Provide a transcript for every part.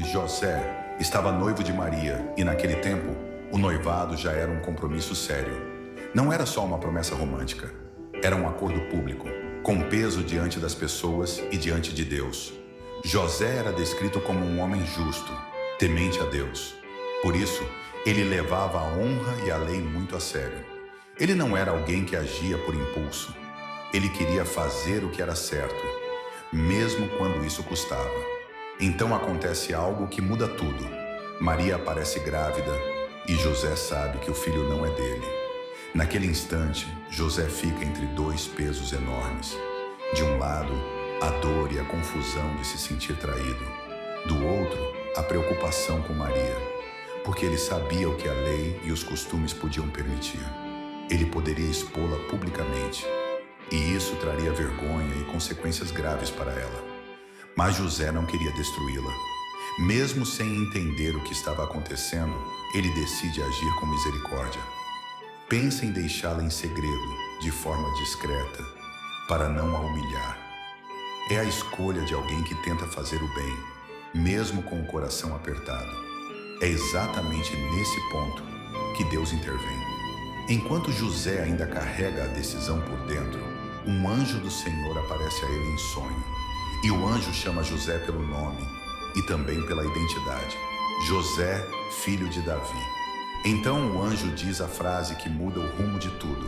José estava noivo de Maria e, naquele tempo, o noivado já era um compromisso sério. Não era só uma promessa romântica, era um acordo público, com peso diante das pessoas e diante de Deus. José era descrito como um homem justo, temente a Deus. Por isso, ele levava a honra e a lei muito a sério. Ele não era alguém que agia por impulso. Ele queria fazer o que era certo, mesmo quando isso custava. Então acontece algo que muda tudo. Maria aparece grávida e José sabe que o filho não é dele. Naquele instante, José fica entre dois pesos enormes. De um lado, a dor e a confusão de se sentir traído. Do outro, a preocupação com Maria, porque ele sabia o que a lei e os costumes podiam permitir. Ele poderia expô-la publicamente, e isso traria vergonha e consequências graves para ela. Mas José não queria destruí-la. Mesmo sem entender o que estava acontecendo, ele decide agir com misericórdia. Pensa em deixá-la em segredo, de forma discreta, para não a humilhar. É a escolha de alguém que tenta fazer o bem, mesmo com o coração apertado. É exatamente nesse ponto que Deus intervém. Enquanto José ainda carrega a decisão por dentro, um anjo do Senhor aparece a ele em sonho. E o anjo chama José pelo nome e também pela identidade: José, filho de Davi. Então o anjo diz a frase que muda o rumo de tudo: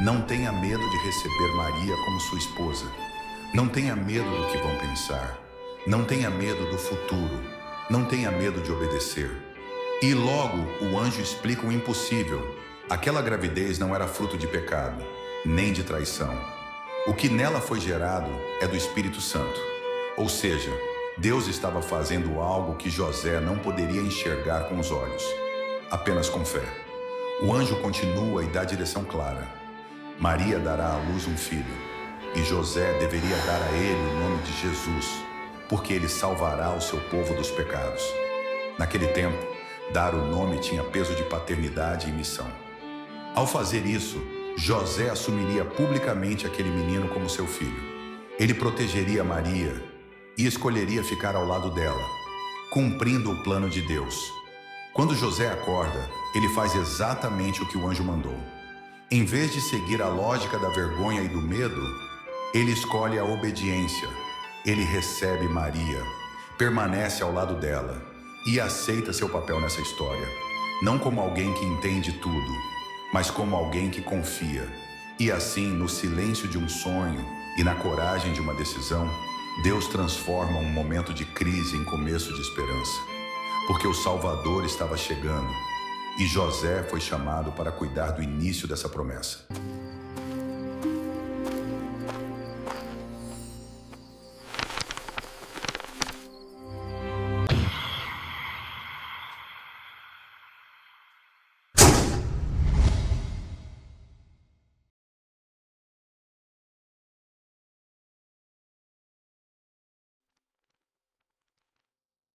não tenha medo de receber Maria como sua esposa. Não tenha medo do que vão pensar. Não tenha medo do futuro. Não tenha medo de obedecer. E logo o anjo explica o impossível. Aquela gravidez não era fruto de pecado, nem de traição. O que nela foi gerado é do Espírito Santo. Ou seja, Deus estava fazendo algo que José não poderia enxergar com os olhos, apenas com fé. O anjo continua e dá direção clara. Maria dará à luz um filho, e José deveria dar a ele o nome de Jesus, porque ele salvará o seu povo dos pecados. Naquele tempo, dar o nome tinha peso de paternidade e missão. Ao fazer isso, José assumiria publicamente aquele menino como seu filho. Ele protegeria Maria e escolheria ficar ao lado dela, cumprindo o plano de Deus. Quando José acorda, ele faz exatamente o que o anjo mandou. Em vez de seguir a lógica da vergonha e do medo, ele escolhe a obediência. Ele recebe Maria, permanece ao lado dela e aceita seu papel nessa história, não como alguém que entende tudo, mas como alguém que confia. E assim, no silêncio de um sonho e na coragem de uma decisão, Deus transforma um momento de crise em começo de esperança. Porque o Salvador estava chegando e José foi chamado para cuidar do início dessa promessa.